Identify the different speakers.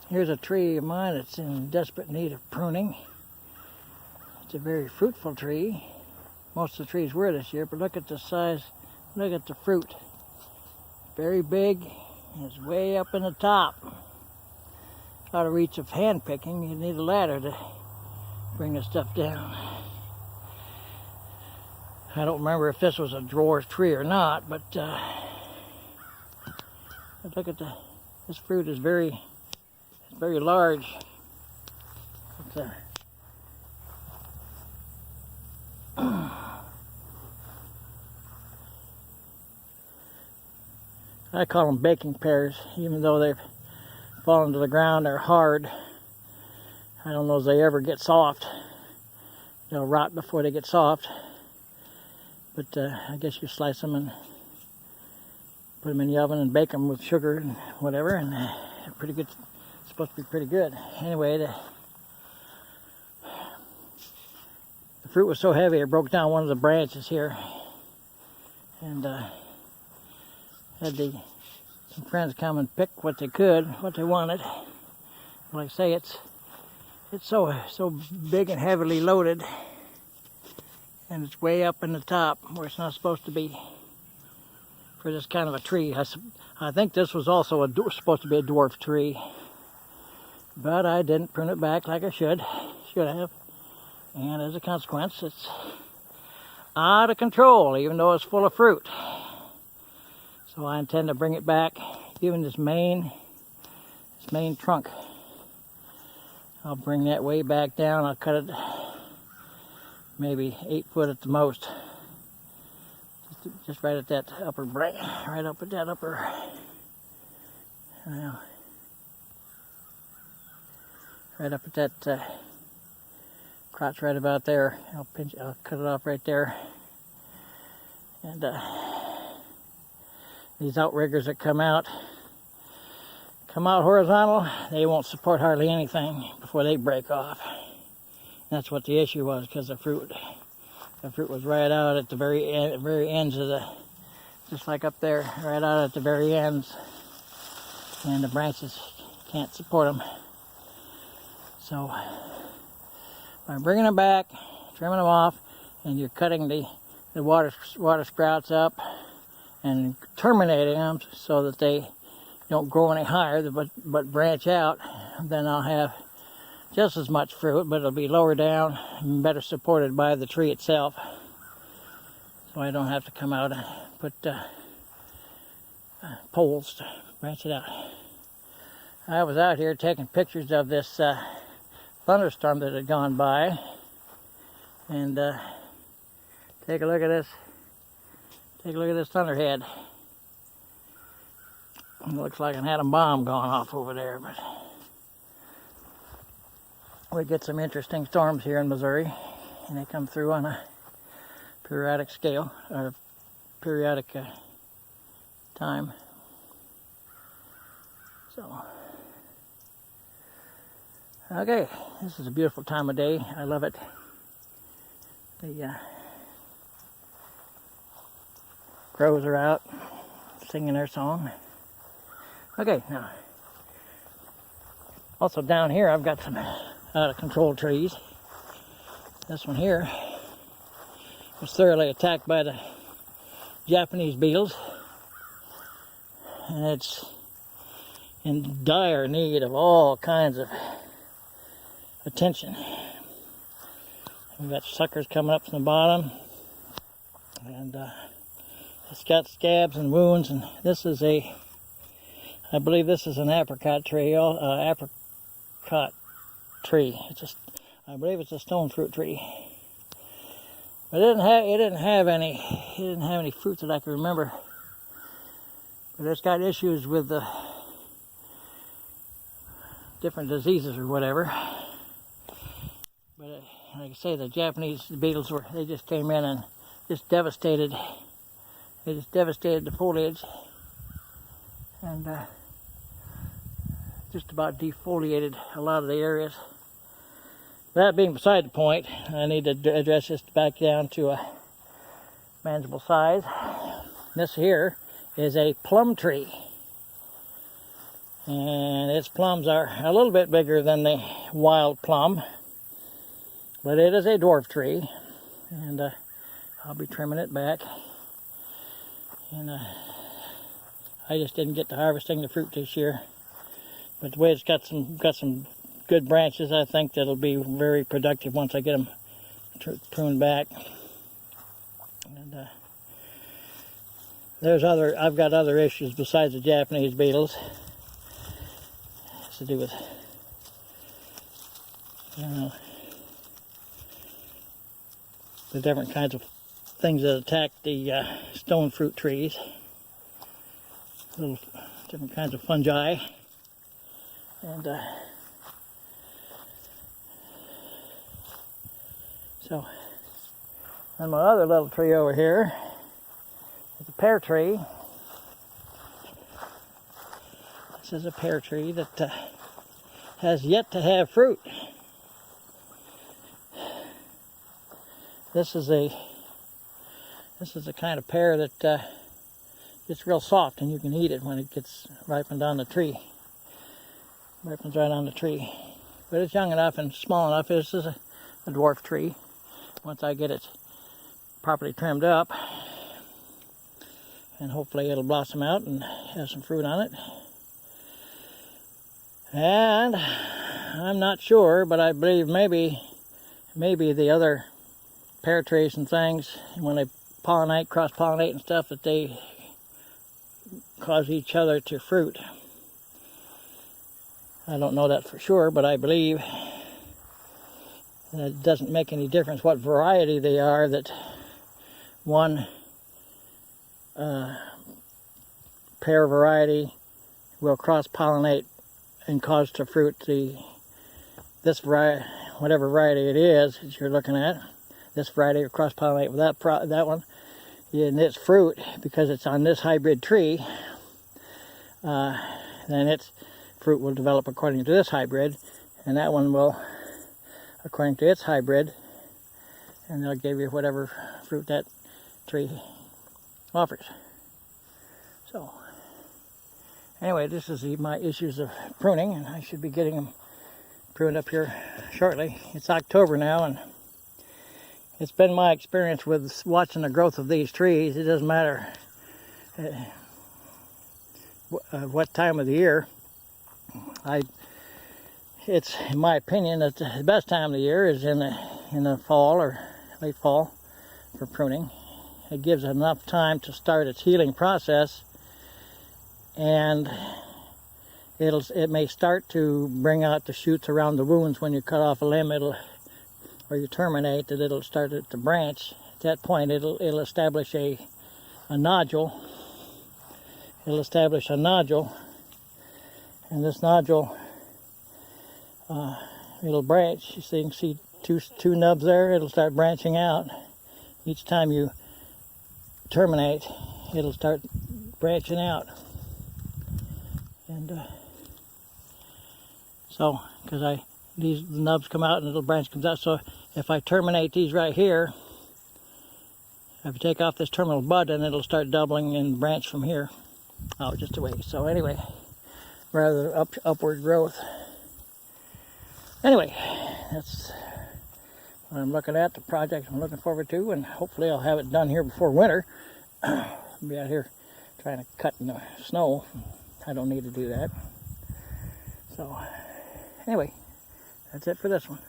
Speaker 1: Here's a tree of mine that's in desperate need of pruning. It's a very fruitful tree. Most of the trees were this year, but look at the size, look at the fruit. Very big, and it's way up in the top. Out of reach of hand picking, you need a ladder to bring the stuff down. I don't remember if this was a dwarf tree or not, but look at this fruit is very large. I call them baking pears, even though they've fallen to the ground. They're hard. I don't know if they ever get soft. They'll rot before they get soft. But I guess you slice them and put them in the oven and bake them with sugar and whatever, and they're pretty good. It's supposed to be pretty good. Anyway, the fruit was so heavy it broke down one of the branches here, and had some friends come and pick what they could, what they wanted. Like I say, it's so big and heavily loaded, and it's way up in the top where it's not supposed to be for this kind of a tree. I think this was also supposed to be a dwarf tree, but I didn't prune it back like I should have, and as a consequence, it's out of control, even though it's full of fruit. So I intend to bring it back, even this main trunk. I'll bring that way back down. I'll cut it maybe 8 foot at the most. Just right at that upper branch, right up at that upper. Right up at that crotch right about there. I'll cut it off right there. And these outriggers that come out horizontal, they won't support hardly anything before they break off. And that's what the issue was, because the fruit was right out at the very ends of just like up there, right out at the very ends, and the branches can't support them. So by bringing them back, trimming them off, and you're cutting the water sprouts up and terminating them so that they don't grow any higher but branch out, then I'll have just as much fruit, but it'll be lower down and better supported by the tree itself. So I don't have to come out and put poles to branch it out. I was out here taking pictures of this thunderstorm that had gone by, and take a look at this. Take a look at this thunderhead. It looks like an atom bomb gone off over there, but we get some interesting storms here in Missouri, and they come through on a periodic scale, or periodic time. So, okay, this is a beautiful time of day. I love it. The crows are out singing their song. Okay, now, also down here I've got some out of control trees. This one here was thoroughly attacked by the Japanese beetles, and it's in dire need of all kinds of attention. We've got suckers coming up from the bottom, and it's got scabs and wounds, and this is I believe this is an apricot tree. Apricot tree. I believe it's a stone fruit tree. But it didn't have any fruit that I can remember. But it's got issues with the different diseases or whatever. But like I say, the Japanese beetles they just came in and just devastated. They just devastated the foliage, and just about defoliated a lot of the areas. That being beside the point, I need to address this back down to a manageable size. This here is a plum tree. And its plums are a little bit bigger than the wild plum, but it is a dwarf tree, and I'll be trimming it back. And I just didn't get to harvesting the fruit this year, but the way it's got some good branches, I think that'll be very productive once I get them pruned back. And I've got other issues besides the Japanese beetles. It has to do with, I don't know, the different kinds of things that attack the stone fruit trees. Little different kinds of fungi. And so, and my other little tree over here is a pear tree. This is a pear tree that has yet to have fruit. This is the kind of pear that gets real soft, and you can eat it when it gets ripened on the tree. Ripens right on the tree. But it's young enough and small enough. This is a dwarf tree. Once I get it properly trimmed up, and hopefully it'll blossom out and have some fruit on it. And I'm not sure, but I believe maybe the other pear trees and things, when they pollinate, cross-pollinate and stuff, that they cause each other to fruit. I don't know that for sure, but I believe that it doesn't make any difference what variety they are, that one pear variety will cross-pollinate and cause to fruit this variety, whatever variety it is that you're looking at. This variety will cross-pollinate with that one, and its fruit, because it's on this hybrid tree, then its fruit will develop according to this hybrid, and that one will according to its hybrid, and they'll give you whatever fruit that tree offers. So anyway, this is my issues of pruning, and I should be getting them pruned up here shortly. It's October now, and it's been my experience with watching the growth of these trees. It doesn't matter what time of the year. It's in my opinion that the best time of the year is in the fall or late fall for pruning. It gives enough time to start its healing process, and it may start to bring out the shoots around the wounds. When you cut off a limb, or you terminate, that it'll start to branch. At that point, it'll establish a nodule. It'll establish a nodule, and this nodule, it'll branch. So you can see two nubs there. It'll start branching out. Each time you terminate, it'll start branching out. And so, because these nubs come out and the branch comes out. So if I terminate these right here, if you take off this terminal bud, then it'll start doubling and branch from here. Oh, just a ways. So anyway, rather upward growth. Anyway, that's what I'm looking at, the project I'm looking forward to, and hopefully I'll have it done here before winter. I'll be out here trying to cut in the snow. I don't need to do that. So anyway, that's it for this one.